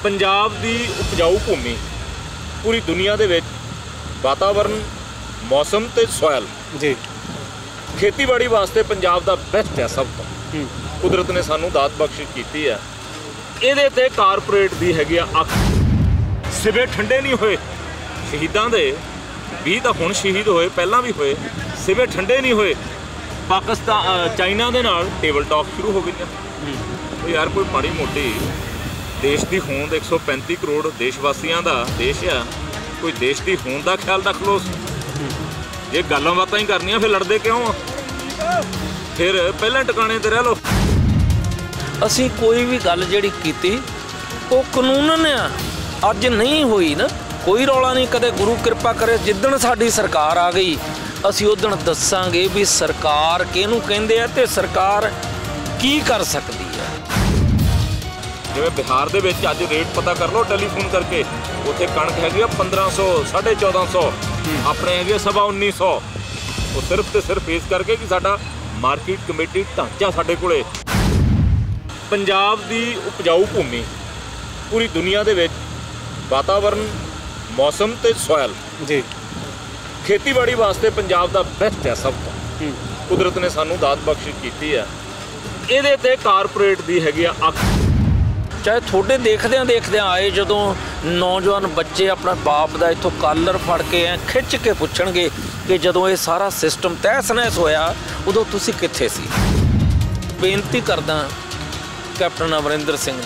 पंजाब दी उपजाऊ भूमि पूरी दुनिया दे विच वातावरण मौसम ते सॉयल जी खेतीबाड़ी वास्ते पंजाब दा बेस्ट है। सब तो कुदरत ने सानू दात बख्शिश की है। इहदे ते कारपोरेट दी हैगी अख। सिवे ठंडे नहीं होए शहीदां दे 20 तो हुण शहीद होए, पहलां भी होए। सिवे ठंडे नहीं होए। पाकिस्तान चाइना दे नाल टेबल टॉक शुरू हो गई। तो यार कोई माड़ी मोटी देश की होंद 135 करोड़ देशवासियों का देश आ, कोई देश की होंद का ख्याल रख लो। जे गल्लां बातां ही करनियां फिर लड़दे क्यों आ? फिर पहले टिकाणे ते रह लो। असी कोई भी गल जिहड़ी कीती वो कानूनन आ, अज नहीं हुई ना कोई रौला नहीं। कदे गुरु कृपा करे जिद्दण साडी सरकार आ गई असी उदण दस्सांगे भी सरकार किहनूं कहिंदे आ ते सरकार की कर सकदी है। जिवें बिहार दे विच अज रेट पता कर लो टैलीफोन करके, उत्थे कणक हैगी 1500 1450, अपने हैगे 1950। वो सिर्फ तो सिर्फ इस करके कि साडा मार्केट कमेटी ढांचा साडे कोले। पंजाब दी उपजाऊ भूमि पूरी दुनिया दे विच वातावरण मौसम ते सॉयल जी खेतीबाड़ी वास्ते पंजाब दा बेस्ट है। सब तो कुदरत ने सानू दात बख्शिश की है। इहदे ते कारपोरेट दी हैगी अख। चाहे थोड़े देखद्या आए जदों नौजवान बच्चे अपना बाप का इत्थों कालर फड़ के खिंच के पुछणगे कि जदों ये सारा सिस्टम तहस नहस होया उदों तुसीं कित्थे सी। बेनती करदा कैप्टन अमरिंदर सिंह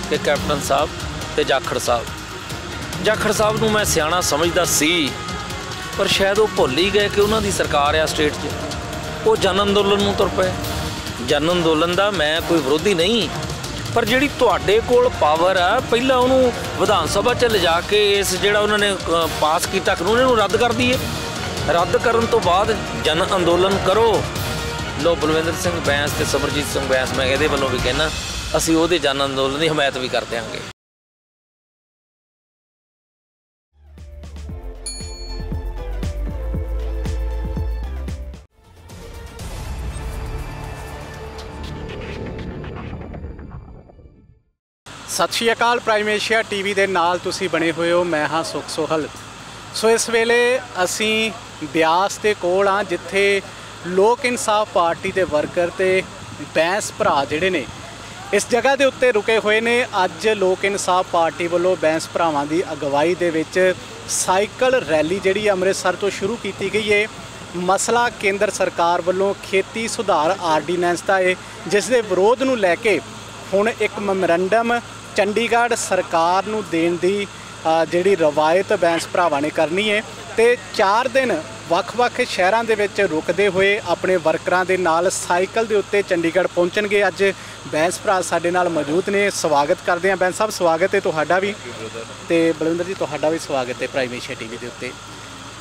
ते कैप्टन साहब ते जाखड़ साहब नूं मैं सियाणा समझदा सी, पर शायद वो भुल ही गए कि उन्हां दी सरकार आ स्टेट 'च। वो जन अंदोलन नूं तुर पए। जन अंदोलन दा मैं कोई विरोधी नहीं, पर जिहड़ी तुहाडे कोल पावर आ पहिलां उहनूं विधान सभा 'च लिजा के इस जिहड़ा उन्होंने पास किया कानून इहनूं रद्द कर दईए। रद्द करन तो बाद जन अंदोलन करो। लो बलविंदर सिंह बैंस ते समरजीत सिंह बैंस मैं इहदे वल्लों भी कहना असीं उहदे जन अंदोलन की हमायत भी कर देंगे। सत श्री अकाल। प्राइम एशिया टीवी के नाल तुसी बने हुए हो। मैं हाँ सुख सोहल। सो इस वेले असी ब्यास के कोल हाँ जिथे लोक इंसाफ पार्टी के वर्कर ते बैंस भरा जिहड़े ने इस जगह के उत्ते रुके हुए ने। अज लोक इंसाफ पार्टी वालों बैंस भरावां की अगवाई दे विच साइकिल रैली जिहड़ी अमृतसर तो शुरू की गई है। मसला केंद्र सरकार वालों खेती सुधार आर्डीनेंस का है, जिस दे विरोध नूं लैके हुण एक मैमोरेंडम चंडीगढ़ सरकार नूं देण दी जिहड़ी रवायत बैंस भरावां ने करनी है। तो 4 दिन ਵੱਖ-ਵੱਖ शहरां दे विच रुकदे हुए अपने वर्करां दे नाल साइकिल दे उत्ते चंडीगढ़ पहुंचणगे। अज बैंस भरा साडे नाल मौजूद ने। स्वागत करते हैं बैंस साहब। स्वागत है तुहाडा भी ते बलविंदर जी तुहाडा भी स्वागत है प्राइम एशिया टीवी दे उत्ते।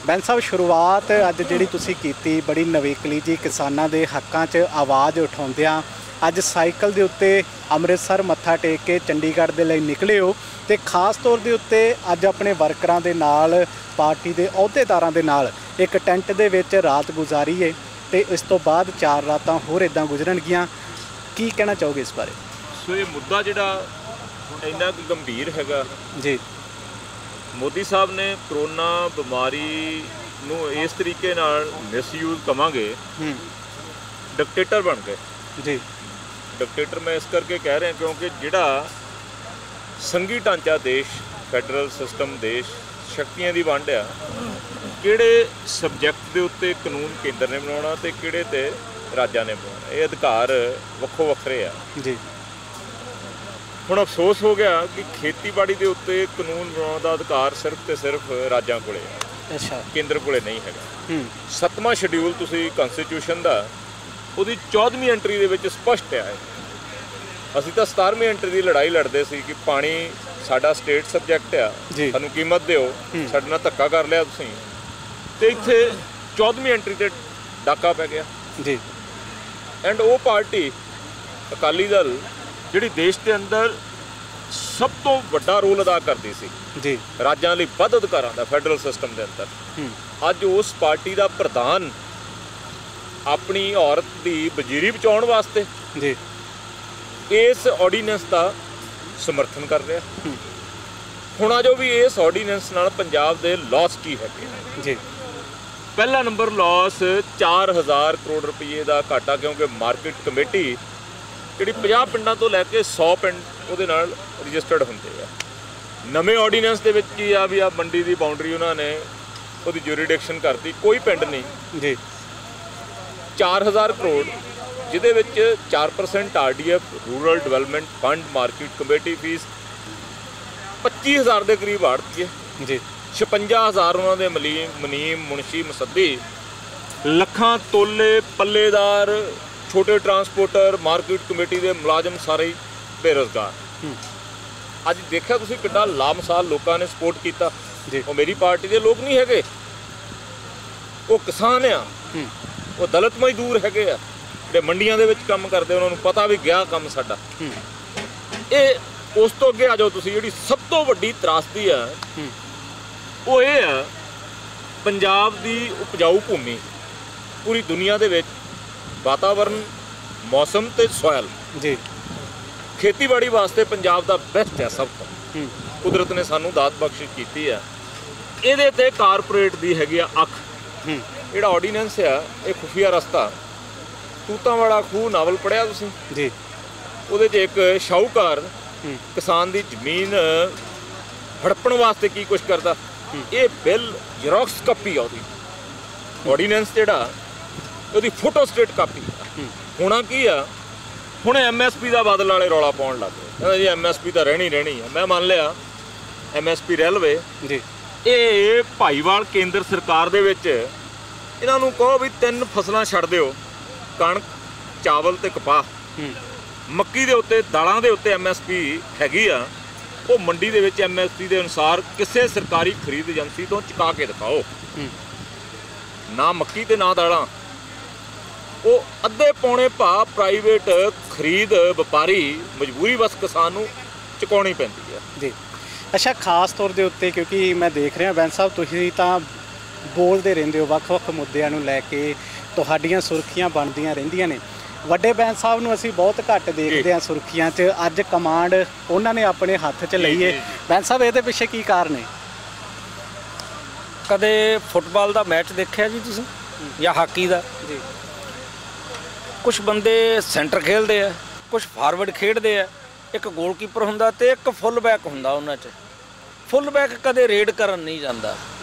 बैंस साहब शुरुआत अज जिहड़ी तुसीं कीती बड़ी नवेकली जी, किसानां दे हक्कां 'च आवाज़ उठाउंदिआं अज साइकिल के उत्ते अमृतसर मत्था टेक के चंडीगढ़ के लिए निकले हो। तो खास तौर के उत्ते अज अपने वर्करां दे नाल पार्टी के अहुदेदारां दे नाल एक टेंट दे विच रात गुजारी है। तो इस तो बाद 4 रातां होर इदां गुजरनगियां। की कहना चाहोगे इस बारे? सो ये मुद्दा जिहड़ा इन्ना गंभीर हैगा जी। मोदी साहब ने करोना बीमारी नूं इस तरीके नाल मिसयूज कवांगे, डिक्टेटर बन गए जी। डिक्टेटर मैं इस करके कह रहा क्योंकि जिहड़ा संघी ढांचा देश फैडरल सिस्टम देश शक्तियां दी वंड आ, किहड़े सबजैक्ट के उत्ते कानून केंद्र ने बनाउणा ते किहड़े ते राज्यां ने बनाउणा, ये अधिकार वक्खो वक्खरे आ जी। हुण अफसोस हो गया कि खेतीबाड़ी के उत्ते कानून बनाउण दा अधिकार सिर्फ ते सिर्फ राज्यां कोले आ। अच्छा। केंद्र कोले नहीं हैगा। 7वां शेड्यूल तुसीं कॉन्स्टिट्यूशन दा ਉਹਦੀ 14ਵੀਂ ਐਂਟਰੀ ਦੇ ਵਿੱਚ ਸਪਸ਼ਟ ਹੈ। ਅਸੀਂ ਤਾਂ 17ਵੀਂ ਐਂਟਰੀ ਦੀ ਲੜਾਈ ਲੜਦੇ ਸੀ ਕਿ ਪਾਣੀ ਸਾਡਾ ਸਟੇਟ ਸਬਜੈਕਟ ਆ, ਸਾਨੂੰ ਕੀਮਤ ਦਿਓ, ਸਾਡੇ ਨਾਲ ਧੱਕਾ ਕਰ ਲਿਆ ਤੁਸੀਂ। ਤੇ ਇੱਥੇ 14ਵੀਂ ਐਂਟਰੀ ਤੇ ਡਾਕਾ ਪੈ ਗਿਆ ਜੀ। ਐਂਡ ਉਹ ਪਾਰਟੀ ਅਕਾਲੀ ਦਲ ਜਿਹੜੀ ਦੇਸ਼ ਦੇ ਅੰਦਰ ਸਭ ਤੋਂ ਵੱਡਾ ਰੋਲ ਅਦਾ ਕਰਦੀ ਸੀ ਜੀ, ਰਾਜਾਂ ਲਈ ਵੱਧ ਅਧਿਕਾਰਾਂ ਦਾ ਫੈਡਰਲ ਸਿਸਟਮ ਦੇ ਅੰਦਰ, ਅੱਜ ਉਸ ਪਾਰਟੀ ਦਾ ਪ੍ਰਧਾਨ अपनी औरत की वजीरी बचाने वास्ते जी इस ऑर्डीनेंस का ਸਮਰਥਨ ਕਰ ਰਿਹਾ। ਹੁਣ ਆ ਜੋ ਵੀ ਇਸ ਆਰਡੀਨੈਂਸ ਨਾਲ ਪੰਜਾਬ ਦੇ ਲਾਸ ਕੀ ਹੈਗੇ ਜੀ। ਪਹਿਲਾ ਨੰਬਰ ਲਾਸ 4000 ਕਰੋੜ ਰੁਪਏ ਦਾ ਘਾਟਾ, ਕਿਉਂਕਿ ਮਾਰਕੀਟ ਕਮੇਟੀ ਜਿਹੜੀ 50 ਪਿੰਡਾਂ ਤੋਂ ਲੈ ਕੇ 100 ਪਿੰਡ ਉਹਦੇ ਨਾਲ ਰਜਿਸਟਰਡ ਹੁੰਦੇ ਆ। ਨਵੇਂ ਆਰਡੀਨੈਂਸ ਦੇ ਵਿੱਚ ਕੀ ਆ ਵੀ ਆ ਮੰਡੀ ਦੀ ਬਾਉਂਡਰੀ ਉਹਨਾਂ ਨੇ ਉਹਦੀ ਜੂਰੀਡਿਕਸ਼ਨ ਕਰਤੀ, ਕੋਈ ਪਿੰਡ ਨਹੀਂ ਜੀ। 4000 ਕਰੋੜ ਜਿਹਦੇ ਵਿੱਚ 4% RDF rural development fund market committee fee 25000 ਦੇ ਕਰੀਬ ਆੜਤੀ ਹੈ ਜੀ। 56000 ਉਹਨਾਂ ਦੇ ਮਨੀਮ ਮੁਨਸ਼ੀ ਮੁਸੱਦੀ, ਲੱਖਾਂ ਤੋਲੇ ਪੱਲੇਦਾਰ, ਛੋਟੇ ਟਰਾਂਸਪੋਰਟਰ, ਮਾਰਕੀਟ ਕਮੇਟੀ ਦੇ ਮੁਲਾਜ਼ਮ ਸਾਰੇ ਹੀ ਬੇਰੁਜ਼ਗਾਰ। ਅੱਜ ਦੇਖਿਆ ਤੁਸੀਂ ਕਿੱਡਾ ਲਾਮਸਾਲ ਲੋਕਾਂ ਨੇ ਸਪੋਰਟ ਕੀਤਾ। ਉਹ ਮੇਰੀ ਪਾਰਟੀ ਦੇ ਲੋਕ ਨਹੀਂ ਹੈਗੇ, ਉਹ ਕਿਸਾਨ ਆ, ਉਹ ਦਲਿਤ ਮਜ਼ਦੂਰ ਹੈਗੇ ਆ ਜਿਹੜੇ ਮੰਡੀਆਂ ਦੇ ਵਿੱਚ ਕੰਮ ਕਰਦੇ, ਉਹਨਾਂ ਨੂੰ ਪਤਾ ਵੀ ਗਿਆ ਕੰਮ ਸਾਡਾ। ਇਹ ਉਸ ਤੋਂ ਅੱਗੇ ਆ ਜਾਓ ਤੁਸੀਂ, ਜਿਹੜੀ ਸਭ ਤੋਂ ਵੱਡੀ ਤਰਾਸਦੀ ਆ ਉਹ ਇਹ ਆ ਪੰਜਾਬ ਦੀ ਉਪਜਾਊ ਭੂਮੀ ਪੂਰੀ ਦੁਨੀਆ ਦੇ ਵਿੱਚ ਵਾਤਾਵਰਨ, ਮੌਸਮ ਤੇ ਸੋਇਲ ਜੀ, ਖੇਤੀਬਾੜੀ ਵਾਸਤੇ ਪੰਜਾਬ ਦਾ ਬੈਸਟ ਹੈ ਸਭ ਤੋਂ। ਕੁਦਰਤ ਨੇ ਸਾਨੂੰ ਦਾਤ ਬਖਸ਼ਿਸ਼ ਕੀਤੀ ਆ। ਇਹਦੇ ਤੇ ਕਾਰਪੋਰੇਟ ਦੀ ਹੈਗੀ ਆ ਅੱਖ। ਜਿਹੜਾ ਆਰਡੀਨੈਂਸ ਆ ਇਹ ਖੁਫੀਆ ਰਸਤਾ, ਤੂਤਾਂ ਵਾਲਾ ਖੂਹ ਨਾਵਲ ਪੜ੍ਹਿਆ ਤੁਸੀਂ ਜੀ? ਉਹਦੇ 'ਚ ਇੱਕ ਸ਼ਾਹੂਕਾਰ ਕਿਸਾਨ ਦੀ ਜ਼ਮੀਨ ਹੜਪਣ ਵਾਸਤੇ ਕੀ ਕੁਛ ਕਰਦਾ। ਇਹ ਬਿੱਲ ਜ਼ੈਰੋਕਸ ਕਾਪੀ ਆ ਉਹਦੀ, ਆਰਡੀਨੈਂਸ ਜਿਹੜਾ ਉਹਦੀ ਫੋਟੋ ਸਟੇਟ ਕਾਪੀ। ਹੋਣਾ ਕੀ ਆ, ਹੁਣ MSP ਦਾ ਬਾਦਲ ਵਾਲੇ ਰੌਲਾ ਪਾਉਣ ਲੱਗ ਗਏ, ਕਹਿੰਦਾ ਜੀ MSP ਤਾਂ ਰਹਿਣੀ ਆ। ਮੈਂ ਮੰਨ ਲਿਆ MSP ਰਹਿ ਲਵੇ ਜੀ। ਇਹ ਭਾਈਵਾਲ ਕੇਂਦਰ ਸਰਕਾਰ ਦੇ ਵਿੱਚ ਇਹਨਾਂ ਨੂੰ ਕਹੋ ਵੀ 3 ਫਸਲਾਂ ਛੱਡ ਦਿਓ, ਕਣਕ, ਚਾਵਲ ਤੇ ਕਪਾਹ। ਮੱਕੀ ਦੇ ਉੱਤੇ, ਦਾਲਾਂ ਦੇ ਉੱਤੇ MSP ਹੈਗੀ ਆ, ਉਹ ਮੰਡੀ ਦੇ ਵਿੱਚ MSP ਦੇ ਅਨੁਸਾਰ ਕਿਸੇ ਸਰਕਾਰੀ ਖਰੀਦ ਏਜੰਸੀ ਤੋਂ ਚੁਕਾ ਕੇ ਦਿਖਾਓ। ਨਾ ਮੱਕੀ ਤੇ ਨਾ ਦਾਲਾਂ, ਉਹ ਅੱਧੇ ਪੌਣੇ ਭਾਅ ਪ੍ਰਾਈਵੇਟ ਖਰੀਦ ਵਪਾਰੀ ਮਜਬੂਰੀ ਬਸ ਕਿਸਾਨ ਨੂੰ ਚੁਕਾਉਣੀ ਪੈਂਦੀ ਹੈ ਜੀ। ਅੱਛਾ, ਖਾਸ ਤੌਰ ਦੇ ਉੱਤੇ ਕਿਉਂਕਿ ਮੈਂ ਦੇਖ ਰਿਹਾ ਬੈਂਸ ਸਾਹਿਬ ਤੁਸੀਂ ਤਾਂ ਬੋਲਦੇ ਰਹਿੰਦੇ ਹੋ ਵੱਖ-ਵੱਖ ਮੁੱਦਿਆਂ ਨੂੰ ਲੈ ਕੇ, ਤੁਹਾਡੀਆਂ ਸੁਰਖੀਆਂ ਬਣਦੀਆਂ ਰਹਿੰਦੀਆਂ ਨੇ। ਵੱਡੇ ਬੈਂਸ ਸਾਹਿਬ ਨੂੰ ਅਸੀਂ ਬਹੁਤ ਘੱਟ ਦੇਖਦੇ ਹਾਂ ਸੁਰਖੀਆਂ 'ਚ, ਅੱਜ ਕਮਾਂਡ ਉਹਨਾਂ ਨੇ ਆਪਣੇ ਹੱਥ 'ਚ ਲਈ ਹੈ। ਬੈਂਸ ਸਾਹਿਬ ਇਹਦੇ ਪਿੱਛੇ ਕੀ ਕਾਰਨ ਹੈ? ਕਦੇ ਫੁੱਟਬਾਲ ਦਾ ਮੈਚ ਦੇਖਿਆ ਜੀ ਤੁਸੀਂ, ਜਾਂ ਹਾਕੀ ਦਾ? ਜੀ। ਕੁਝ ਬੰਦੇ ਸੈਂਟਰ ਖੇਡਦੇ ਆ, ਕੁਝ ਫਾਰਵਰਡ ਖੇਡਦੇ ਆ, ਇੱਕ ਗੋਲਕੀਪਰ ਹੁੰਦਾ ਤੇ ਇੱਕ ਫੁੱਲ ਬੈਕ ਹੁੰਦਾ। ਉਹਨਾਂ 'ਚ ਫੁੱਲ ਬੈਕ ਕਦੇ ਰੇਡ ਕਰਨ ਨਹੀਂ ਜਾਂਦਾ,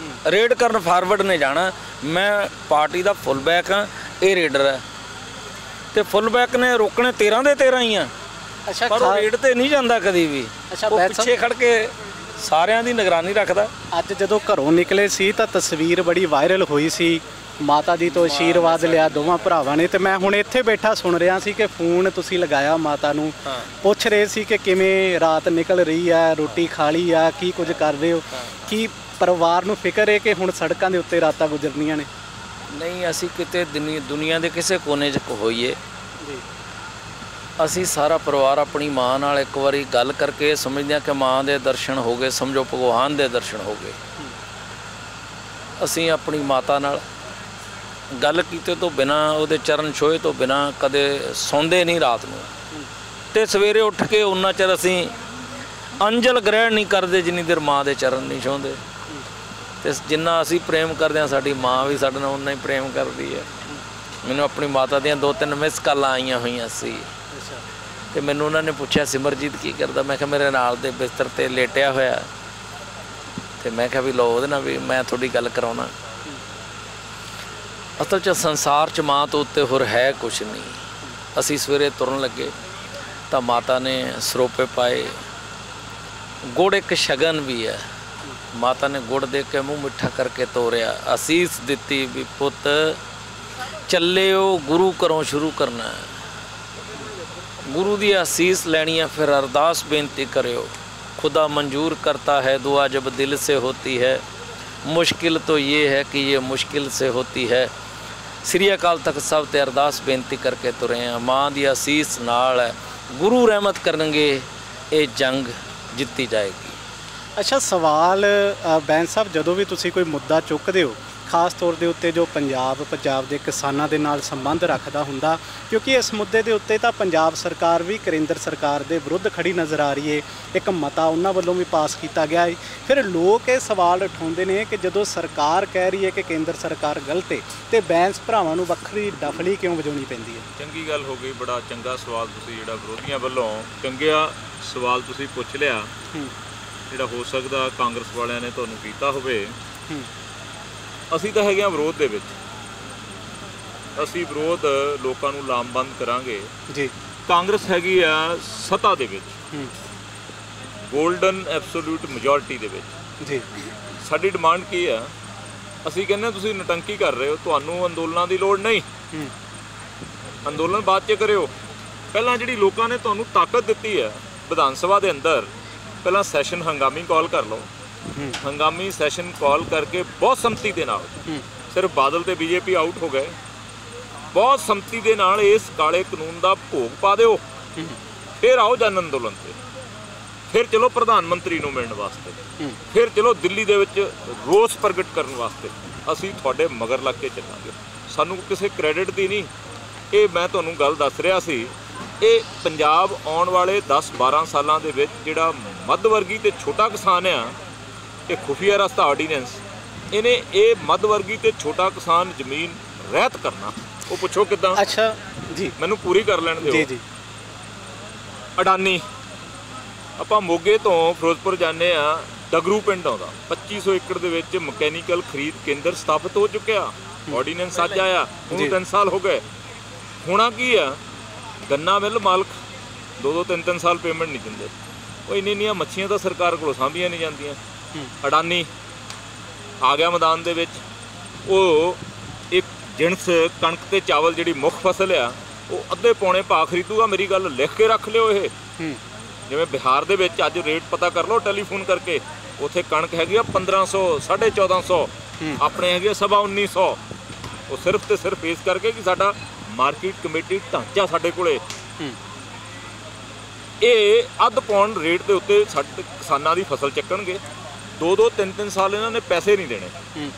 ਰੇਡ ਕਰਨ ਫਾਰਵਰਡ ਨੇ ਜਾਣਾ। ਮੈਂ ਪਾਰਟੀ ਦਾ ਫੁੱਲ ਬੈਕ ਹਾਂ, ਇਹ ਰੇਡਰ ਹੈ, ਤੇ ਫੁੱਲ ਬੈਕ ਨੇ ਰੋਕਣੇ 13 ਦੇ 13 ਹੀ ਆ। ਅੱਛਾ, ਪਰ ਉਹ ਰੇਡ ਤੇ ਨਹੀਂ ਜਾਂਦਾ ਕਦੀ ਵੀ। ਉਹ ਪਿੱਛੇ ਖੜ ਕੇ ਸਾਰਿਆਂ ਦੀ ਨਿਗਰਾਨੀ ਰੱਖਦਾ। ਅੱਜ ਜਦੋਂ ਘਰੋਂ ਨਿਕਲੇ ਸੀ ਤਾਂ ਤਸਵੀਰ ਬੜੀ ਵਾਇਰਲ ਹੋਈ ਸੀ, ਮਾਤਾ ਜੀ ਤੋਂ ਆਸ਼ੀਰਵਾਦ ਲਿਆ ਦੋਵਾਂ ਭਰਾਵਾਂ ਨੇ, ਤੇ ਮੈਂ ਹੁਣ ਇੱਥੇ ਬੈਠਾ ਸੁਣ ਰਿਹਾ ਸੀ ਕਿ ਫੋਨ ਤੁਸੀਂ ਲਗਾਇਆ ਮਾਤਾ ਨੂੰ, ਪੁੱਛ ਰਹੇ ਸੀ ਕਿ ਕਿਵੇਂ ਰਾਤ ਨਿਕਲ ਰਹੀ ਆ, ਰੋਟੀ ਖਾ ਲਈ ਆ, ਕੀ ਕੁਝ ਕਰ ਰਹੇ ਹੋ? ਕੀ ਪਰਿਵਾਰ ਨੂੰ ਫਿਕਰ ਹੈ ਕਿ ਹੁਣ ਸੜਕਾਂ ਦੇ ਉੱਤੇ ਰਾਤਾਂ ਗੁਜ਼ਰਨੀਆਂ ਨੇ? ਨਹੀਂ, ਅਸੀਂ ਕਿਤੇ ਦੁਨੀਆ ਦੇ ਕਿਸੇ ਕੋਨੇ 'ਚ ਹੋਈਏ, ਅਸੀਂ ਸਾਰਾ ਪਰਿਵਾਰ ਆਪਣੀ ਮਾਂ ਨਾਲ ਇੱਕ ਵਾਰੀ ਗੱਲ ਕਰਕੇ ਸਮਝਦੇ ਹਾਂ ਕਿ ਮਾਂ ਦੇ ਦਰਸ਼ਨ ਹੋ ਗਏ, ਸਮਝੋ ਭਗਵਾਨ ਦੇ ਦਰਸ਼ਨ ਹੋ ਗਏ। ਅਸੀਂ ਆਪਣੀ ਮਾਤਾ ਨਾਲ ਗੱਲ ਕੀਤੇ ਤੋਂ ਬਿਨਾਂ, ਉਹਦੇ ਚਰਨ ਛੋਹੇ ਤੋਂ ਬਿਨਾਂ ਕਦੇ ਸੌਂਦੇ ਨਹੀਂ ਰਾਤ ਨੂੰ, ਤੇ ਸਵੇਰੇ ਉੱਠ ਕੇ ਉਨਾ ਚਿਰ ਅਸੀਂ ਅੰਜਲ ਗ੍ਰਹਿਣ ਨਹੀਂ ਕਰਦੇ ਜਿੰਨੀ ਦੇਰ ਮਾਂ ਦੇ ਚਰਨ ਨਹੀਂ ਛੋਹਦੇ। ਤੇ ਜਿੰਨਾ ਅਸੀਂ ਪ੍ਰੇਮ ਕਰਦੇ ਹਾਂ, ਸਾਡੀ ਮਾਂ ਵੀ ਸਾਡੇ ਨਾਲ ਉਨਾ ਹੀ ਪ੍ਰੇਮ ਕਰਦੀ ਹੈ। ਮੈਨੂੰ ਆਪਣੀ ਮਾਤਾ ਦੀਆਂ 2-3 ਮਿਸ ਕਾਲਾਂ ਆਈਆਂ ਹੋਈਆਂ ਸੀ, ਤੇ ਮੈਨੂੰ ਉਹਨਾਂ ਨੇ ਪੁੱਛਿਆ ਸਿਮਰਜੀਤ ਕੀ ਕਰਦਾ? ਮੈਂ ਕਿਹਾ ਮੇਰੇ ਨਾਲ ਦੇ ਬਿਸਤਰ 'ਤੇ ਲੇਟਿਆ ਹੋਇਆ, ਤੇ ਮੈਂ ਕਿਹਾ ਵੀ ਲਓ ਉਹਦੇ ਨਾਲ ਵੀ ਮੈਂ ਤੁਹਾਡੀ ਗੱਲ ਕਰਾਉਣਾ। ਅਸਲ 'ਚ ਸੰਸਾਰ 'ਚ ਮਾਂ ਤੋਂ ਉੱਤੇ ਹੋਰ ਹੈ ਕੁਛ ਨਹੀਂ। ਅਸੀਂ ਸਵੇਰੇ ਤੁਰਨ ਲੱਗੇ ਤਾਂ ਮਾਤਾ ਨੇ ਸਰੋਪੇ ਪਾਏ, ਗੁੜ ਇੱਕ ਸ਼ਗਨ ਵੀ ਹੈ, ਮਾਤਾ ਨੇ ਗੁੜ ਦੇ ਕੇ ਮੂੰਹ ਮਿੱਠਾ ਕਰਕੇ ਤੋਰਿਆ, ਅਸੀਸ ਦਿੱਤੀ ਵੀ ਪੁੱਤ ਚੱਲਿਓ ਗੁਰੂ ਘਰੋਂ ਸ਼ੁਰੂ ਕਰਨਾ, ਗੁਰੂ ਦੀ ਅਸੀਸ ਲੈਣੀ ਹੈ, ਫਿਰ ਅਰਦਾਸ ਬੇਨਤੀ ਕਰਿਓ। खुदा मंजूर करता है दुआ जब दिल से होती है, मुश्किल तो ये है कि ये मुश्किल से होती है। श्री अकाल तख्त साहब ते अरदास बेनती करके तुरे हैं, माँ की असीस नाल है, गुरु रहमत करनगे, ये जंग जित्ती जाएगी। अच्छा, सवाल बैंस साहब, ਜਦੋਂ ਵੀ ਤੁਸੀਂ ਕੋਈ ਮੁੱਦਾ ਚੁੱਕਦੇ ਹੋ, ਖਾਸ ਤੌਰ ਦੇ ਉੱਤੇ ਜੋ ਪੰਜਾਬ ਦੇ ਕਿਸਾਨਾਂ ਦੇ ਨਾਲ ਸੰਬੰਧ ਰੱਖਦਾ ਹੁੰਦਾ, ਕਿਉਂਕਿ ਇਸ ਮੁੱਦੇ ਦੇ ਉੱਤੇ ਤਾਂ ਪੰਜਾਬ ਸਰਕਾਰ ਵੀ ਕੇਂਦਰ ਸਰਕਾਰ ਦੇ ਵਿਰੁੱਧ ਖੜੀ ਨਜ਼ਰ ਆ ਰਹੀ ਹੈ। ਇੱਕ ਮਤਾ ਉਹਨਾਂ ਵੱਲੋਂ ਵੀ ਪਾਸ ਕੀਤਾ ਗਿਆ ਹੈ। ਫਿਰ ਲੋਕ ਇਹ ਸਵਾਲ ਉਠਾਉਂਦੇ ਨੇ ਕਿ ਜਦੋਂ ਸਰਕਾਰ ਕਹਿ ਰਹੀ ਹੈ ਕਿ ਕੇਂਦਰ ਸਰਕਾਰ ਗਲਤ ਹੈ ਤੇ ਬੈਂਸ ਭਰਾਵਾਂ ਨੂੰ ਵੱਖਰੀ ਡਫਲੀ ਕਿਉਂ ਵਜਾਉਣੀ ਪੈਂਦੀ ਹੈ? ਚੰਗੀ ਗੱਲ ਹੋ ਗਈ, ਬੜਾ ਚੰਗਾ ਸਵਾਲ ਤੁਸੀਂ ਜਿਹੜਾ ਵਿਰੋਧੀਆਂ ਵੱਲੋਂ ਚੰਗਿਆ ਸਵਾਲ ਤੁਸੀਂ ਪੁੱਛ ਲਿਆ, ਜਿਹੜਾ ਹੋ ਸਕਦਾ ਕਾਂਗਰਸ ਵਾਲਿਆਂ ਨੇ ਤੁਹਾਨੂੰ ਕੀਤਾ ਹੋਵੇ। ਅਸੀਂ ਤਾਂ ਹੈਗੇ ਹਾਂ ਵਿਰੋਧ ਦੇ ਵਿੱਚ, ਅਸੀਂ ਵਿਰੋਧ ਲੋਕਾਂ ਨੂੰ ਲਾਮਬੰਦ ਕਰਾਂਗੇ ਜੀ। ਕਾਂਗਰਸ ਹੈਗੀ ਆ ਸੱਤਾ ਦੇ ਵਿੱਚ, ਗੋਲਡਨ ਐਬਸੋਲੂਟ ਮੈਜੋਰਟੀ ਦੇ ਵਿੱਚ ਜੀ। ਸਾਡੀ ਡਿਮਾਂਡ ਕੀ ਆ? ਅਸੀਂ ਕਹਿੰਦੇ ਤੁਸੀਂ ਨਟੰਕੀ ਕਰ ਰਹੇ ਹੋ, ਤੁਹਾਨੂੰ ਅੰਦੋਲਨਾਂ ਦੀ ਲੋੜ ਨਹੀਂ, ਅੰਦੋਲਨ ਬਾਅਦ 'ਚ ਕਰਿਓ। ਪਹਿਲਾਂ ਜਿਹੜੀ ਲੋਕਾਂ ਨੇ ਤੁਹਾਨੂੰ ਤਾਕਤ ਦਿੱਤੀ ਹੈ ਵਿਧਾਨ ਸਭਾ ਦੇ ਅੰਦਰ, ਪਹਿਲਾਂ ਸੈਸ਼ਨ ਹੰਗਾਮੀ ਕਾਲ ਕਰ ਲਓ, ਹੰਗਾਮੀ ਸੈਸ਼ਨ ਕਾਲ ਕਰਕੇ ਬਹੁਤ ਸੰਮਤੀ ਦੇ ਨਾਲ, ਸਿਰਫ ਬਾਦਲ ਤੇ ਬੀਜੇਪੀ ਆਊਟ ਹੋ ਗਏ, ਬਹੁਤ ਸੰਮਤੀ ਦੇ ਨਾਲ ਇਸ ਕਾਲੇ ਕਾਨੂੰਨ ਦਾ ਭੋਗ ਪਾ ਦਿਓ, ਫਿਰ ਆਓ ਜਨ ਅੰਦੋਲਨ ਤੇ, ਫਿਰ ਚਲੋ ਪ੍ਰਧਾਨ ਮੰਤਰੀ ਨੂੰ ਮਿਲਣ ਵਾਸਤੇ, ਫਿਰ ਚਲੋ ਦਿੱਲੀ ਦੇ ਵਿੱਚ ਰੋਸ ਪ੍ਰਗਟ ਕਰਨ ਵਾਸਤੇ। ਅਸੀਂ ਤੁਹਾਡੇ ਮਗਰ ਲੱਗ ਕੇ ਚੱਲਾਂਗੇ, ਸਾਨੂੰ ਕਿਸੇ ਕ੍ਰੈਡਿਟ ਦੀ ਨਹੀਂ। ਇਹ ਮੈਂ ਤੁਹਾਨੂੰ ਗੱਲ ਦੱਸ ਰਿਹਾ ਸੀ, ਇਹ ਪੰਜਾਬ ਆਉਣ ਵਾਲੇ 10-12 ਸਾਲਾਂ ਦੇ ਵਿੱਚ ਜਿਹੜਾ ਮੱਧ ਵਰਗੀ ਤੇ ਛੋਟਾ ਕਿਸਾਨ ਆ, ਇਹ ਖੁਫੀਆ ਰਸਤਾ ਆਰਡੀਨੈਂਸ, ਇਹਨੇ ਇਹ ਮੱਧ ਵਰਗੀ ਤੇ ਛੋਟਾ ਕਿਸਾਨ ਜ਼ਮੀਨ ਰਹਿਤ ਕਰਨਾ। ਉਹ ਪੁੱਛੋ ਕਿੱਦਾਂ? ਅੱਛਾ ਜੀ, ਮੈਨੂੰ ਪੂਰੀ ਕਰ ਲੈਣ ਦਿਓ। ਜੀ ਜੀ। ਅਡਾਨੀ, ਆਪਾਂ ਮੋਗੇ ਤੋਂ ਫਿਰੋਜ਼ਪੁਰ ਜਾਂਦੇ ਆ, ਡਗਰੂ ਪਿੰਡ ਆਉਂਦਾ, 2500 ਏਕੜ ਦੇ ਵਿੱਚ ਮਕੈਨੀਕਲ ਖਰੀਦ ਕੇਂਦਰ ਸਥਾਪਿਤ ਹੋ ਚੁੱਕਿਆ, ਆਰਡੀਨੈਂਸ ਅੱਜ ਆਇਆ, ਉਹਨੂੰ 3 ਸਾਲ ਹੋ ਗਏ। ਹੋਣਾ ਕੀ ਆ? ਗੰਨਾ ਮਿਲ ਮਾਲਕ 2-3 ਸਾਲ ਪੇਮੈਂਟ ਨਹੀਂ ਦਿੰਦੇ। ਉਹ ਇੰਨੀਆਂ ਮੱਛੀਆਂ ਤਾਂ ਸਰਕਾਰ ਕੋਲੋਂ ਸਾਂਭੀਆਂ ਨਹੀਂ ਜਾਂਦੀਆਂ। ਅਡਾਨੀ ਆ ਗਿਆ ਮੈਦਾਨ ਦੇ ਵਿੱਚ, ਉਹ ਇੱਕ ਜਿਣਸ ਕਣਕ ਤੇ ਚਾਵਲ ਜਿਹੜੀ ਮੁੱਖ ਫਸਲ ਆ, ਉਹ ਅੱਧੇ ਪੌਣੇ ਭਾਅ ਖਰੀਦੂਗਾ। ਮੇਰੀ ਗੱਲ ਲਿਖ ਕੇ ਰੱਖ ਲਿਓ। ਇਹ ਜਿਵੇਂ ਬਿਹਾਰ ਦੇ ਵਿੱਚ ਅੱਜ ਰੇਟ ਪਤਾ ਕਰ ਲਓ ਟੈਲੀਫੋਨ ਕਰਕੇ, ਉੱਥੇ ਕਣਕ ਹੈਗੀ ਆ 1500, 1450, ਆਪਣੇ ਹੈਗੇ 1900। ਉਹ ਸਿਰਫ ਤੇ ਸਿਰਫ ਇਸ ਕਰਕੇ ਕਿ ਸਾਡਾ ਮਾਰਕੀਟ ਕਮੇਟੀ ਢਾਂਚਾ ਸਾਡੇ ਕੋਲੇ, ਇਹ ਅੱਧ ਪੌਂਡ ਰੇਟ ਦੇ ਉੱਤੇ ਸਾਡੇ ਕਿਸਾਨਾਂ ਦੀ ਫਸਲ ਚੱਕਣਗੇ। 2-2, 3-3 ਸਾਲ ਇਹਨਾਂ ਨੇ ਪੈਸੇ ਨਹੀਂ ਦੇਣੇ।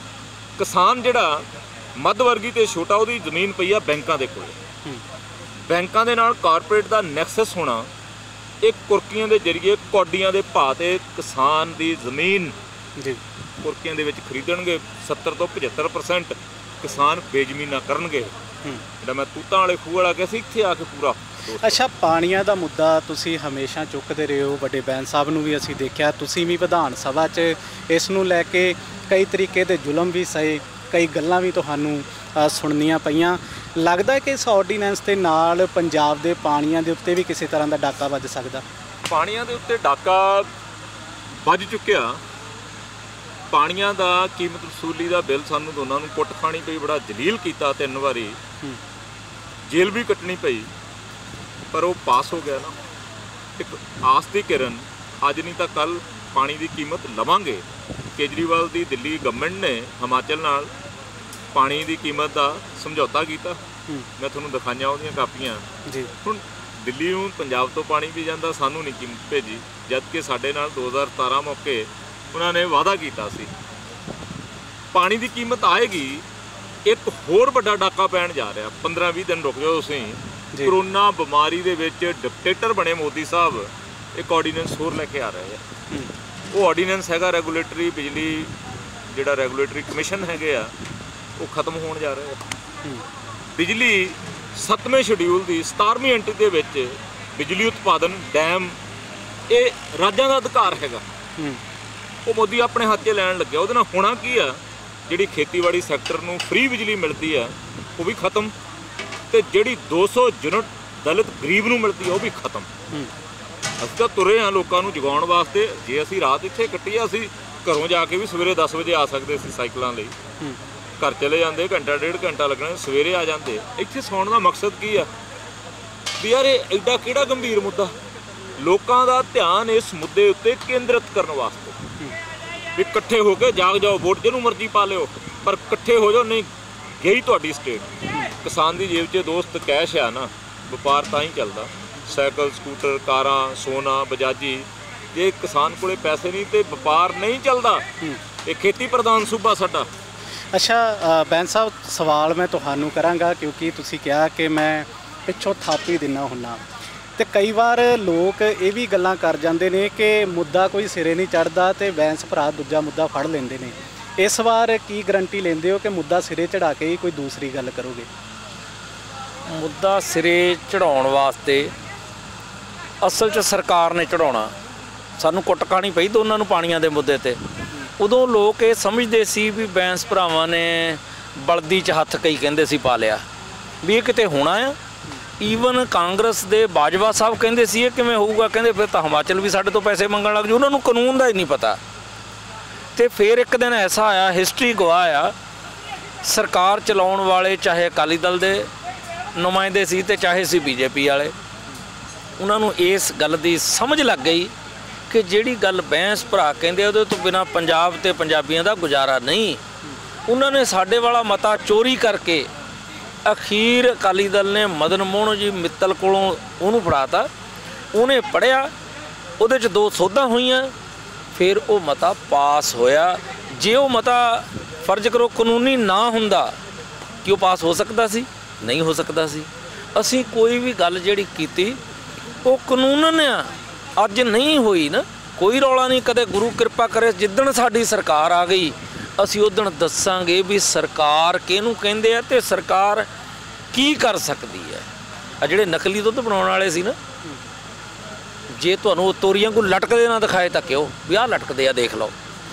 ਕਿਸਾਨ ਜਿਹੜਾ ਮੱਧ ਵਰਗੀ ਤੇ ਛੋਟਾ, ਉਹਦੀ ਜ਼ਮੀਨ ਪਈ ਆ ਬੈਂਕਾਂ ਦੇ ਕੋਲ, ਬੈਂਕਾਂ ਦੇ ਨਾਲ ਕਾਰਪੋਰੇਟ ਦਾ ਨੈਕਸਸ ਹੋਣਾ, ਇਹ ਕੁਰਕੀਆਂ ਦੇ ਜ਼ਰੀਏ ਕੌਡੀਆਂ ਦੇ ਭਾਅ ਤੇ ਕਿਸਾਨ ਦੀ ਜ਼ਮੀਨ ਜੀ ਕੁਰਕੀਆਂ ਦੇ ਵਿੱਚ ਖਰੀਦਣਗੇ। 70 ਤੋਂ 75% ਕਿਸਾਨ ਬੇਜ਼ਮੀਨਾ ਕਰਨਗੇ। ਜਿਹੜਾ ਮੈਂ ਤੂਤਾਂ ਵਾਲੇ ਖੂਹ ਵਾਲਾ ਕਿਹਾ ਸੀ, ਇੱਥੇ ਆ ਕੇ ਪੂਰਾ। ਅੱਛਾ, ਪਾਣੀਆਂ ਦਾ ਮੁੱਦਾ ਤੁਸੀਂ ਹਮੇਸ਼ਾ ਚੁੱਕਦੇ ਰਹੇ ਹੋ, ਵੱਡੇ ਬੈਂਸ ਸਾਹਿਬ ਨੂੰ ਵੀ ਅਸੀਂ ਦੇਖਿਆ, ਤੁਸੀਂ ਵੀ ਵਿਧਾਨ ਸਭਾ 'ਚ ਇਸ ਨੂੰ ਲੈ ਕੇ ਕਈ ਤਰੀਕੇ ਦੇ ਜ਼ੁਲਮ ਵੀ ਸਹੇ, ਕਈ ਗੱਲਾਂ ਵੀ ਤੁਹਾਨੂੰ ਸੁਣਨੀਆਂ ਪਈਆਂ। ਲੱਗਦਾ ਕਿ ਇਸ ਆਰਡੀਨੈਂਸ ਦੇ ਨਾਲ ਪੰਜਾਬ ਦੇ ਪਾਣੀਆਂ ਦੇ ਉੱਤੇ ਵੀ ਕਿਸੇ ਤਰ੍ਹਾਂ ਦਾ ਡਾਕਾ ਵੱਜ ਸਕਦਾ? ਪਾਣੀਆਂ ਦੇ ਉੱਤੇ ਡਾਕਾ ਵੱਜ ਚੁੱਕਿਆ। ਪਾਣੀਆਂ ਦਾ ਕੀਮਤ ਵਸੂਲੀ ਦਾ ਬਿੱਲ ਸਾਨੂੰ ਦੋਨਾਂ ਨੂੰ ਕੁੱਟ ਖਾਣੀ ਪਈ, ਬੜਾ ਜਲੀਲ ਕੀਤਾ, 3 ਵਾਰੀ ਜੇਲ੍ਹ ਵੀ ਕੱਟਣੀ ਪਈ, ਪਰ ਉਹ ਪਾਸ ਹੋ ਗਿਆ ਨਾ। ਇੱਕ ਆਸ ਦੀ ਕਿਰਨ, ਅੱਜ ਨਹੀਂ ਤਾਂ ਕੱਲ ਪਾਣੀ ਦੀ ਕੀਮਤ ਲਵਾਂਗੇ। ਕੇਜਰੀਵਾਲ ਦੀ ਦਿੱਲੀ ਗਵਰਨਮੈਂਟ ਨੇ ਹਿਮਾਚਲ ਨਾਲ ਪਾਣੀ ਦੀ ਕੀਮਤ ਦਾ ਸਮਝੌਤਾ ਕੀਤਾ, ਮੈਂ ਤੁਹਾਨੂੰ ਦਿਖਾਈਆਂ ਉਹਦੀਆਂ ਕਾਪੀਆਂ ਜੀ। ਹੁਣ ਦਿੱਲੀ ਨੂੰ ਪੰਜਾਬ ਤੋਂ ਪਾਣੀ ਵੀ ਜਾਂਦਾ, ਸਾਨੂੰ ਨਹੀਂ ਕੀਮਤ ਭੇਜੀ, ਜਦ ਕਿ ਸਾਡੇ ਨਾਲ 2017 ਮੌਕੇ ਉਹਨਾਂ ਨੇ ਵਾਅਦਾ ਕੀਤਾ ਸੀ। ਪਾਣੀ ਦੀ ਕੀਮਤ ਆਏਗੀ। ਇੱਕ ਹੋਰ ਵੱਡਾ ਡਾਕਾ ਪੈਣ ਜਾ ਰਿਹਾ। 15-20 ਦਿਨ ਰੁਕ ਜਾਓ ਤੁਸੀਂ। ਕਰੋਨਾ ਬਿਮਾਰੀ ਦੇ ਵਿੱਚ ਡਿਕਟੇਟਰ ਬਣੇ ਮੋਦੀ ਸਾਹਿਬ, ਇੱਕ ਆਰਡੀਨੈਂਸ ਹੋਰ ਲੈ ਕੇ ਆ ਰਹੇ ਆ। ਉਹ ਆਰਡੀਨੈਂਸ ਹੈਗਾ ਰੈਗੂਲੇਟਰੀ ਬਿਜਲੀ, ਜਿਹੜਾ ਰੈਗੂਲੇਟਰੀ ਕਮਿਸ਼ਨ ਹੈਗੇ ਆ, ਉਹ ਖਤਮ ਹੋਣ ਜਾ ਰਹੇ ਆ। ਬਿਜਲੀ 7ਵੇਂ ਸ਼ਡਿਊਲ ਦੀ 17ਵੀਂ ਐਂਟਰੀ ਦੇ ਵਿੱਚ ਬਿਜਲੀ ਉਤਪਾਦਨ ਡੈਮ, ਇਹ ਰਾਜਾਂ ਦਾ ਅਧਿਕਾਰ ਹੈਗਾ। ਉਹ ਮੋਦੀ ਆਪਣੇ ਹੱਥ 'ਚ ਲੈਣ ਲੱਗਿਆ। ਉਹਦੇ ਨਾਲ ਹੋਣਾ ਕੀ ਆ? ਜਿਹੜੀ ਖੇਤੀਬਾੜੀ ਸੈਕਟਰ ਨੂੰ ਫ੍ਰੀ ਬਿਜਲੀ ਮਿਲਦੀ ਆ, ਉਹ ਵੀ ਖਤਮ, ਤੇ ਜਿਹੜੀ 200 ਯੂਨਿਟ ਦਲਿਤ ਗਰੀਬ ਨੂੰ ਮਿਲਦੀ ਆ, ਉਹ ਵੀ ਖਤਮ। ਅਸੀਂ ਤਾਂ ਤੁਰੇ ਹਾਂ ਲੋਕਾਂ ਨੂੰ ਜਗਾਉਣ ਵਾਸਤੇ। ਜੇ ਅਸੀਂ ਰਾਤ ਇੱਥੇ ਕੱਟੀ ਆ, ਅਸੀਂ ਘਰੋਂ ਜਾ ਕੇ ਵੀ ਸਵੇਰੇ 10 ਵਜੇ ਆ ਸਕਦੇ ਸੀ ਸਾਈਕਲਾਂ ਲਈ। ਘਰ ਚਲੇ ਜਾਂਦੇ, ਘੰਟਾ 1.5 ਘੰਟਾ ਲੱਗਣਾ, ਸਵੇਰੇ ਆ ਜਾਂਦੇ। ਇੱਥੇ ਸੌਣ ਦਾ ਮਕਸਦ ਕੀ ਆ? ਵੀ ਯਾਰ ਇਹ ਐਡਾ ਕਿਹੜਾ ਗੰਭੀਰ ਮੁੱਦਾ, ਲੋਕਾਂ ਦਾ ਧਿਆਨ ਇਸ ਮੁੱਦੇ ਉੱਤੇ ਕੇਂਦਰਿਤ ਕਰਨ ਵਾਸਤੇ ਵੀ ਇਕੱਠੇ ਹੋ ਕੇ ਜਾਗ ਜਾਓ, ਵੋਟ ਜਿਹਨੂੰ ਮਰਜ਼ੀ ਪਾ ਲਿਓ, ਪਰ ਇਕੱਠੇ ਹੋ ਜਾਓ। ਨਹੀਂ ਗਈ ਤੁਹਾਡੀ ਸਟੇਟ। ਕਿਸਾਨ ਦੀ ਜੇਬ 'ਚ ਦੋਸਤ ਕੈਸ਼ ਆ ਨਾ, ਵਪਾਰ ਤਾਂ ਹੀ ਚੱਲਦਾ। ਸਾਈਕਲ, ਸਕੂਟਰ, ਕਾਰਾਂ, ਸੋਨਾ, ਬਜਾਜੀ। ਜੇ ਕਿਸਾਨ ਕੋਲੇ ਪੈਸੇ ਨਹੀਂ ਤੇ ਵਪਾਰ ਨਹੀਂ ਚੱਲਦਾ। ਇਹ ਖੇਤੀ ਪ੍ਰਧਾਨ ਸੂਬਾ ਸਾਡਾ। ਅੱਛਾ ਬੈਂਸ ਸਾਹਿਬ, ਸਵਾਲ ਮੈਂ ਤੁਹਾਨੂੰ ਕਰਾਂਗਾ ਕਿਉਂਕਿ ਤੁਸੀਂ ਕਿਹਾ ਕਿ ਮੈਂ ਪਿੱਛੋਂ ਥਾਪੀ ਦਿੰਦਾ ਹੁੰਨਾ, ਤੇ ਕਈ ਵਾਰ ਲੋਕ ਇਹ ਵੀ ਗੱਲਾਂ ਕਰ ਜਾਂਦੇ ਨੇ ਕਿ ਮੁੱਦਾ ਕੋਈ ਸਿਰੇ ਨਹੀਂ ਚੜ੍ਹਦਾ ਤੇ ਬੈਂਸ ਭਰਾ ਦੂਜਾ ਮੁੱਦਾ ਫੜ ਲੈਂਦੇ ਨੇ। ਇਸ ਵਾਰ ਕੀ ਗਰੰਟੀ ਲੈਂਦੇ ਹੋ ਕਿ ਮੁੱਦਾ ਸਿਰੇ ਚੜ੍ਹਾ ਕੇ ਹੀ ਕੋਈ ਦੂਸਰੀ ਗੱਲ ਕਰੋਗੇ? ਮੁੱਦਾ ਸਿਰੇ ਚੜਾਉਣ ਵਾਸਤੇ ਅਸਲ 'ਚ ਸਰਕਾਰ ਨੇ ਚੜਾਉਣਾ, ਸਾਨੂੰ ਕੁੱਟ ਖਾਣੀ ਪਈ ਦੋਨਾਂ ਨੂੰ ਪਾਣੀਆਂ ਦੇ ਮੁੱਦੇ ਤੇ। ਉਦੋਂ ਲੋਕ ਇਹ ਸਮਝਦੇ ਸੀ ਵੀ ਬੈਂਸ ਭਰਾਵਾਂ ਨੇ ਬਲਦੀ 'ਚ ਹੱਥ ਕਈ ਕਹਿੰਦੇ ਸੀ ਪਾ ਲਿਆ, ਵੀ ਇਹ ਕਿਤੇ ਹੋਣਾ ਆ। ਈਵਨ ਕਾਂਗਰਸ ਦੇ ਬਾਜਵਾ ਸਾਹਿਬ ਕਹਿੰਦੇ ਸੀ ਇਹ ਕਿਵੇਂ ਹੋਊਗਾ, ਕਹਿੰਦੇ ਫਿਰ ਤਾਂ ਹਿਮਾਚਲ ਵੀ ਸਾਡੇ ਤੋਂ ਪੈਸੇ ਮੰਗਣ ਲੱਗ ਜੂ। ਉਹਨਾਂ ਨੂੰ ਕਾਨੂੰਨ ਦਾ ਹੀ ਨਹੀਂ ਪਤਾ। ਤੇ ਫਿਰ ਇੱਕ ਦਿਨ ਐਸਾ ਆਇਆ, ਹਿਸਟਰੀ ਗਵਾਹ ਆ, ਸਰਕਾਰ ਚਲਾਉਣ ਵਾਲੇ ਚਾਹੇ ਅਕਾਲੀ ਦਲ ਦੇ ਨੁਮਾਇੰਦੇ ਸੀ ਤੇ ਚਾਹੇ ਸੀ ਬੀਜੇਪੀ ਵਾਲੇ, ਉਹਨਾਂ ਨੂੰ ਇਸ ਗੱਲ ਦੀ ਸਮਝ ਲੱਗ ਗਈ ਕਿ ਜਿਹੜੀ ਗੱਲ ਬੈਂਸ ਭਰਾ ਕਹਿੰਦੇ ਉਹਦੇ ਤੋਂ ਬਿਨਾਂ ਪੰਜਾਬ ਤੇ ਪੰਜਾਬੀਆਂ ਦਾ ਗੁਜ਼ਾਰਾ ਨਹੀਂ। ਉਹਨਾਂ ਨੇ ਸਾਡੇ ਵਾਲਾ ਮਤਾ ਚੋਰੀ ਕਰਕੇ ਅਖੀਰ ਅਕਾਲੀ ਦਲ ਨੇ ਮਦਨ ਮੋਹਨ ਜੀ ਮਿੱਤਲ ਕੋਲੋਂ ਉਹਨੂੰ ਫੜਾਤਾ। ਉਹਨੇ ਪੜ੍ਹਿਆ, ਉਹਦੇ 'ਚ 2 ਸੋਧਾਂ ਹੋਈਆਂ, ਫਿਰ ਉਹ ਮਤਾ ਪਾਸ ਹੋਇਆ। ਜੇ ਉਹ ਮਤਾ ਫਰਜ਼ ਕਰੋ ਕਾਨੂੰਨੀ ਨਾ ਹੁੰਦਾ ਕਿ ਉਹ ਪਾਸ ਹੋ ਸਕਦਾ ਸੀ? ਨਹੀਂ ਹੋ ਸਕਦਾ ਸੀ। ਅਸੀਂ ਕੋਈ ਵੀ ਗੱਲ ਜਿਹੜੀ ਕੀਤੀ ਉਹ ਕਾਨੂੰਨ ਆ, ਅੱਜ ਨਹੀਂ ਹੋਈ ਨਾ, ਕੋਈ ਰੌਲਾ ਨਹੀਂ। ਕਦੇ ਗੁਰੂ ਕਿਰਪਾ ਕਰੇ ਜਿੱਦਣ ਸਾਡੀ ਸਰਕਾਰ ਆ ਗਈ ਅਸੀਂ ਉਦਣ ਦੱਸਾਂਗੇ ਵੀ ਸਰਕਾਰ ਕਿਹਨੂੰ ਕਹਿੰਦੇ ਆ ਤੇ ਸਰਕਾਰ ਕੀ ਕਰ ਸਕਦੀ ਹੈ। ਆ ਜਿਹੜੇ ਨਕਲੀ ਦੁੱਧ ਬਣਾਉਣ ਵਾਲੇ ਸੀ ਨਾ, ਜੇ ਤੁਹਾਨੂੰ ਤੋਰੀਆਂ ਕੋਈ ਲਟਕਦੇ ਨਾ ਦਿਖਾਏ ਤਾਂ ਕਿਉਂ ਵੀ ਆਹ ਲਟਕਦੇ ਆ, ਦੇਖ ਲਓ।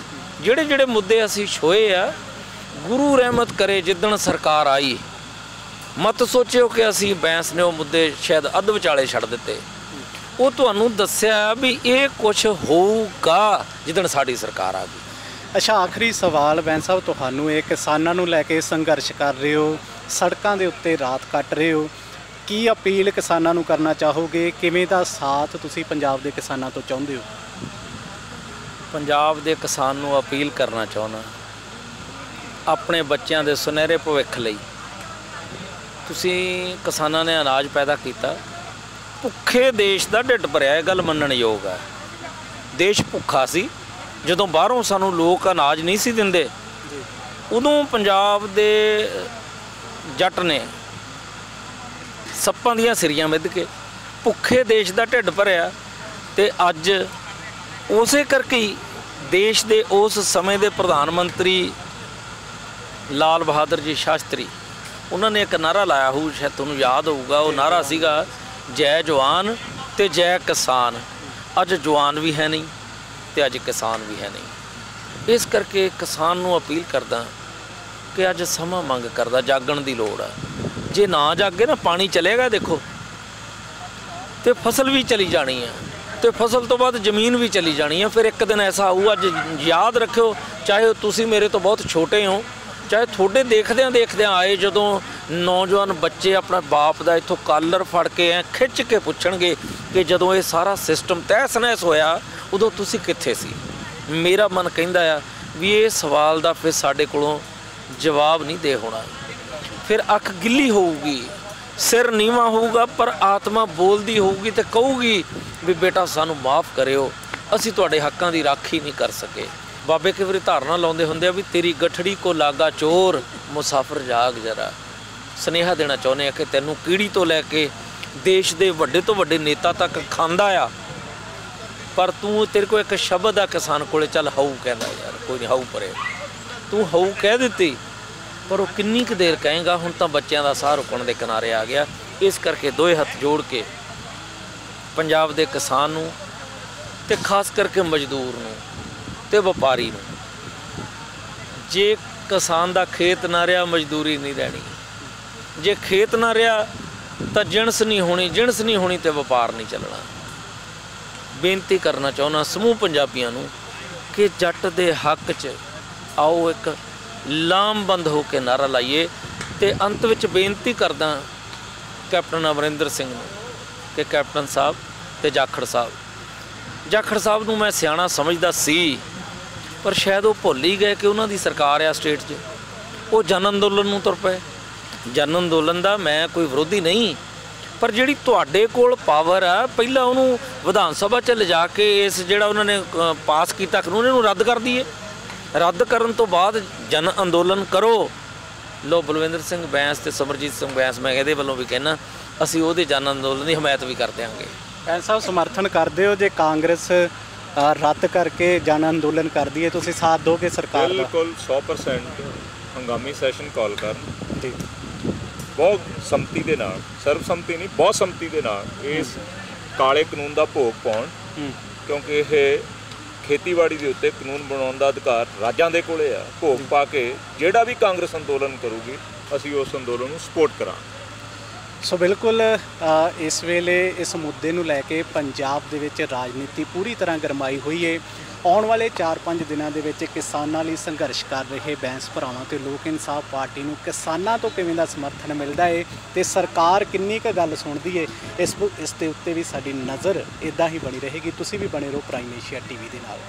ਜਿਹੜੇ ਜਿਹੜੇ ਮੁੱਦੇ ਅਸੀਂ ਛੋਏ ਆ, ਗੁਰੂ ਰਹਿਮਤ ਕਰੇ ਜਿੱਦਣ ਸਰਕਾਰ ਆਈ, ਮਤ ਸੋਚਿਓ ਕਿ ਅਸੀਂ ਬੈਂਸ ਨੇ ਉਹ ਮੁੱਦੇ ਸ਼ਾਇਦ ਅੱਧ ਵਿਚਾਲੇ ਛੱਡ ਦਿੱਤੇ। ਉਹ ਤੁਹਾਨੂੰ ਦੱਸਿਆ ਵੀ ਇਹ ਕੁਛ ਹੋਊਗਾ ਜਿੱਦਣ ਸਾਡੀ ਸਰਕਾਰ ਆ ਗਈ। ਅੱਛਾ, ਆਖਰੀ ਸਵਾਲ ਬੈਂਸ ਸਾਹਿਬ ਤੁਹਾਨੂੰ, ਇਹ ਕਿਸਾਨਾਂ ਨੂੰ ਲੈ ਕੇ ਸੰਘਰਸ਼ ਕਰ ਰਹੇ ਹੋ, ਸੜਕਾਂ ਦੇ ਉੱਤੇ ਰਾਤ ਕੱਟ ਰਹੇ ਹੋ, ਕੀ ਅਪੀਲ ਕਿਸਾਨਾਂ ਨੂੰ ਕਰਨਾ ਚਾਹੋਗੇ? ਕਿਵੇਂ ਦਾ ਸਾਥ ਤੁਸੀਂ ਪੰਜਾਬ ਦੇ ਕਿਸਾਨਾਂ ਤੋਂ ਚਾਹੁੰਦੇ ਹੋ? ਪੰਜਾਬ ਦੇ ਕਿਸਾਨ ਨੂੰ ਅਪੀਲ ਕਰਨਾ ਚਾਹੁੰਦਾ, ਆਪਣੇ ਬੱਚਿਆਂ ਦੇ ਸੁਨਹਿਰੇ ਭਵਿੱਖ ਲਈ ਤੁਸੀਂ ਕਿਸਾਨਾਂ ਨੇ ਅਨਾਜ ਪੈਦਾ ਕੀਤਾ, ਭੁੱਖੇ ਦੇਸ਼ ਦਾ ਢਿੱਡ ਭਰਿਆ, ਇਹ ਗੱਲ ਮੰਨਣਯੋਗ ਹੈ। ਦੇਸ਼ ਭੁੱਖਾ ਸੀ, ਜਦੋਂ ਬਾਹਰੋਂ ਸਾਨੂੰ ਲੋਕ ਅਨਾਜ ਨਹੀਂ ਸੀ ਦਿੰਦੇ, ਉਦੋਂ ਪੰਜਾਬ ਦੇ ਜੱਟ ਨੇ ਸੱਪਾਂ ਦੀਆਂ ਸਿਰੀਆਂ ਮਿੱਧ ਕੇ ਭੁੱਖੇ ਦੇਸ਼ ਦਾ ਢਿੱਡ ਭਰਿਆ। ਤੇ ਅੱਜ ਉਸੇ ਕਰਕੇ ਹੀ ਦੇਸ਼ ਦੇ ਉਸ ਸਮੇਂ ਦੇ ਪ੍ਰਧਾਨ ਮੰਤਰੀ ਲਾਲ ਬਹਾਦਰ ਜੀ ਸ਼ਾਸਤਰੀ, ਉਹਨਾਂ ਨੇ ਇੱਕ ਨਾਅਰਾ ਲਾਇਆ ਹੋਊ, ਸ਼ਾਇਦ ਤੁਹਾਨੂੰ ਯਾਦ ਹੋਊਗਾ, ਉਹ ਨਾਅਰਾ ਸੀਗਾ ਜੈ ਜਵਾਨ ਤੇ ਜੈ ਕਿਸਾਨ। ਅੱਜ ਜਵਾਨ ਵੀ ਹੈ ਨਹੀਂ ਤੇ ਅੱਜ ਕਿਸਾਨ ਵੀ ਹੈ ਨਹੀਂ। ਇਸ ਕਰਕੇ ਕਿਸਾਨ ਨੂੰ ਅਪੀਲ ਕਰਦਾ ਕਿ ਅੱਜ ਸਮਾਂ ਮੰਗ ਕਰਦਾ, ਜਾਗਣ ਦੀ ਲੋੜ ਆ। ਜੇ ਨਾ ਜਾਗੇ ਨਾ, ਪਾਣੀ ਚਲੇਗਾ ਦੇਖੋ, ਤੇ ਫਸਲ ਵੀ ਚਲੀ ਜਾਣੀ ਆ, ਤੇ ਫਸਲ ਤੋਂ ਬਾਅਦ ਜ਼ਮੀਨ ਵੀ ਚਲੀ ਜਾਣੀ ਆ। ਫਿਰ ਇੱਕ ਦਿਨ ਐਸਾ ਆਊ, ਅੱਜ ਯਾਦ ਰੱਖਿਓ, ਚਾਹੇ ਤੁਸੀਂ ਮੇਰੇ ਤੋਂ ਬਹੁਤ ਛੋਟੇ ਹੋ, ਚਾਹੇ ਤੁਹਾਡੇ ਦੇਖਦਿਆਂ ਆਏ, ਜਦੋਂ ਨੌਜਵਾਨ ਬੱਚੇ ਆਪਣਾ ਬਾਪ ਦਾ ਇੱਥੋਂ ਕਾਲਰ ਫੜ ਕੇ ਐ ਖਿੱਚ ਕੇ ਪੁੱਛਣਗੇ ਕਿ ਜਦੋਂ ਇਹ ਸਾਰਾ ਸਿਸਟਮ ਤਹਿਸ ਨਹਿਸ ਹੋਇਆ ਉਦੋਂ ਤੁਸੀਂ ਕਿੱਥੇ ਸੀ। ਮੇਰਾ ਮਨ ਕਹਿੰਦਾ ਆ ਵੀ ਇਹ ਸਵਾਲ ਦਾ ਫਿਰ ਸਾਡੇ ਕੋਲੋਂ ਜਵਾਬ ਨਹੀਂ ਦੇ ਹੋਣਾ। ਫਿਰ ਅੱਖ ਗਿੱਲੀ ਹੋਊਗੀ, ਸਿਰ ਨੀਵਾਂ ਹੋਊਗਾ, ਪਰ ਆਤਮਾ ਬੋਲਦੀ ਹੋਊਗੀ ਤੇ ਕਹੂਗੀ ਵੀ ਬੇਟਾ ਸਾਨੂੰ ਮਾफ़ ਕਰਿਓ, ਅਸੀਂ ਤੁਹਾਡੇ ਹੱਕਾਂ ਦੀ ਰਾਖੀ ਨਹੀਂ ਕਰ ਸਕੇ। ਬਾਬੇ ਕਈ ਵਾਰੀ ਧਾਰਨਾ ਲਾਉਂਦੇ ਹੁੰਦੇ ਆ ਵੀ ਤੇਰੀ ਗਠੜੀ ਕੋ ਲਾਗਾ ਚੋਰ, ਮੁਸਾਫਰ ਜਾਗ ਜਰਾ। ਸੁਨੇਹਾ ਦੇਣਾ ਚਾਹੁੰਦੇ ਆ ਕਿ ਤੈਨੂੰ ਕੀੜੀ ਤੋਂ ਲੈ ਕੇ ਦੇਸ਼ ਦੇ ਵੱਡੇ ਤੋਂ ਵੱਡੇ ਨੇਤਾ ਤੱਕ ਖਾਂਦਾ ਆ, ਪਰ ਤੂੰ, ਤੇਰੇ ਕੋਲ ਇੱਕ ਸ਼ਬਦ ਆ ਕਿਸਾਨ ਕੋਲੇ, ਚੱਲ ਹਾਊ ਕਹਿੰਦਾ, ਯਾਰ ਕੋਈ ਨਹੀਂ ਹਾਊ ਪਰੇ, ਤੂੰ ਹਾਊ ਕਹਿ ਦਿੱਤੀ, ਪਰ ਉਹ ਕਿੰਨੀ ਕੁ ਦੇਰ ਕਹੇਗਾ। ਹੁਣ ਤਾਂ ਬੱਚਿਆਂ ਦਾ ਸਾਹ ਰੁਕਣ ਦੇ ਕਿਨਾਰੇ ਆ ਗਿਆ। ਇਸ ਕਰਕੇ ਦੋਏ ਹੱਥ ਜੋੜ ਕੇ ਪੰਜਾਬ ਦੇ ਕਿਸਾਨ ਨੂੰ ਤੇ ਖਾਸ ਕਰਕੇ ਮਜ਼ਦੂਰ ਨੂੰ ਤੇ ਵਪਾਰੀ ਨੂੰ, ਜੇ ਕਿਸਾਨ ਦਾ ਖੇਤ ਨਾ ਰਿਹਾ ਮਜ਼ਦੂਰੀ ਨਹੀਂ ਰਹਿਣੀ, ਜੇ ਖੇਤ ਨਾ ਰਿਹਾ ਤਾਂ ਜਿਣਸ ਨਹੀਂ ਹੋਣੀ ਤੇ ਵਪਾਰ ਨਹੀਂ ਚੱਲਣਾ। ਬੇਨਤੀ ਕਰਨਾ ਚਾਹੁੰਦਾ ਸਮੂਹ ਪੰਜਾਬੀਆਂ ਨੂੰ ਕਿ ਜੱਟ ਦੇ ਹੱਕ 'ਚ ਆਓ, ਇੱਕ ਲਾਮਬੰਦ ਹੋ ਕੇ ਨਾਅਰਾ ਲਾਈਏ। ਤੇ ਅੰਤ ਵਿੱਚ ਬੇਨਤੀ ਕਰਦਾ ਕੈਪਟਨ ਅਮਰਿੰਦਰ ਸਿੰਘ ਨੂੰ ਕਿ ਕੈਪਟਨ ਸਾਹਿਬ ਤੇ ਜਾਖੜ ਸਾਹਿਬ ਨੂੰ ਮੈਂ ਸਿਆਣਾ ਸਮਝਦਾ ਸੀ, ਪਰ ਸ਼ਾਇਦ ਉਹ ਭੁੱਲ ਹੀ ਗਏ ਕਿ ਉਹਨਾਂ ਦੀ ਸਰਕਾਰ ਆ ਸਟੇਟ 'ਚ। ਉਹ ਜਨ ਅੰਦੋਲਨ ਨੂੰ ਤੁਰ ਪਏ। ਜਨ ਅੰਦੋਲਨ ਦਾ ਮੈਂ ਕੋਈ ਵਿਰੋਧੀ ਨਹੀਂ, ਪਰ ਜਿਹੜੀ ਤੁਹਾਡੇ ਕੋਲ ਪਾਵਰ ਆ, ਪਹਿਲਾਂ ਉਹਨੂੰ ਵਿਧਾਨ ਸਭਾ 'ਚ ਲਿਜਾ ਕੇ ਇਸ ਜਿਹੜਾ ਉਹਨਾਂ ਨੇ ਪਾਸ ਕੀਤਾ ਕਾਨੂੰਨ, ਇਹਨੂੰ ਰੱਦ ਕਰ ਦਈਏ। ਰੱਦ ਕਰਨ ਤੋਂ ਬਾਅਦ ਜਨ ਅੰਦੋਲਨ ਕਰੋ। ਲੋ ਬਲਵਿੰਦਰ ਸਿੰਘ ਬੈਂਸ ਤੇ ਸਿਮਰਜੀਤ ਸਿੰਘ ਬੈਂਸ ਮੈਂ ਇਹਦੇ ਵੱਲੋਂ ਵੀ ਕਹਿਣਾ ਅਸੀਂ ਉਹਦੇ ਜਨ ਅੰਦੋਲਨ ਦੀ ਹਮਾਇਤ ਵੀ ਕਰ ਦਿਆਂਗੇ। ਬੈਂਸ ਸਾਹਿਬ ਸਮਰਥਨ ਕਰਦੇ ਹੋ ਜੇ ਕਾਂਗਰਸ ਰੱਦ ਕਰਕੇ ਜਨ ਅੰਦੋਲਨ ਕਰਦੀ ਹੈ, ਤੁਸੀਂ ਸਾਥ ਦੋਗੇ ਸਰਕਾਰ ਦਾ? ਬਿਲਕੁਲ 100% ਹੰਗਾਮੀ ਸੈਸ਼ਨ ਕਾਲ ਕਰਨ ਜੀ, ਬਹੁਤ ਸੰਮਤੀ ਦੇ ਨਾਲ, ਸਰਬਸੰਮਤੀ ਨਹੀਂ ਬਹੁਤ ਸੰਮਤੀ ਦੇ ਨਾਲ ਇਸ ਕਾਲੇ ਕਾਨੂੰਨ ਦਾ ਭੋਗ ਪਾਉਣ, ਕਿਉਂਕਿ ਇਹ ਖੇਤੀਬਾੜੀ ਦੇ ਉੱਤੇ ਕਾਨੂੰਨ ਬਣਾਉਣ ਦਾ ਅਧਿਕਾਰ ਰਾਜਾਂ ਦੇ ਕੋਲੇ ਆ। ਭੋਗ ਪਾ ਕੇ ਜਿਹੜਾ ਵੀ ਕਾਂਗਰਸ ਅੰਦੋਲਨ ਕਰੂਗੀ ਅਸੀਂ ਉਸ ਅੰਦੋਲਨ ਨੂੰ ਸਪੋਰਟ ਕਰਾਂਗੇ। ਸੋ ਬਿਲਕੁਲ ਇਸ ਵੇਲੇ ਇਸ ਮੁੱਦੇ ਨੂੰ ਲੈ ਕੇ ਪੰਜਾਬ ਦੇ ਵਿੱਚ ਰਾਜਨੀਤੀ ਪੂਰੀ ਤਰ੍ਹਾਂ ਗਰਮਾਈ ਹੋਈ ਹੈ। ਆਉਣ ਵਾਲੇ 4-5 ਦਿਨਾਂ ਦੇ ਵਿੱਚ ਕਿਸਾਨਾਂ ਲਈ ਸੰਘਰਸ਼ ਕਰ ਰਹੇ ਬੈਂਸ ਭਰਾਵਾਂ ਤੇ ਲੋਕ ਇਨਸਾਫ ਪਾਰਟੀ ਨੂੰ ਕਿਸਾਨਾਂ ਤੋਂ ਕਿਵੇਂ ਦਾ ਸਮਰਥਨ ਮਿਲਦਾ ਹੈ ਤੇ ਸਰਕਾਰ ਕਿੰਨੀ ਕੁ ਗੱਲ ਸੁਣਦੀ ਹੈ, ਇਸ ਦੇ ਉੱਤੇ ਵੀ ਸਾਡੀ ਨਜ਼ਰ ਇੱਦਾਂ ਹੀ ਬਣੀ ਰਹੇਗੀ। ਤੁਸੀਂ ਵੀ ਬਣੇ ਰਹੋ ਪ੍ਰਾਈਮ ਏਸ਼ੀਆ TV ਦੇ ਨਾਲ।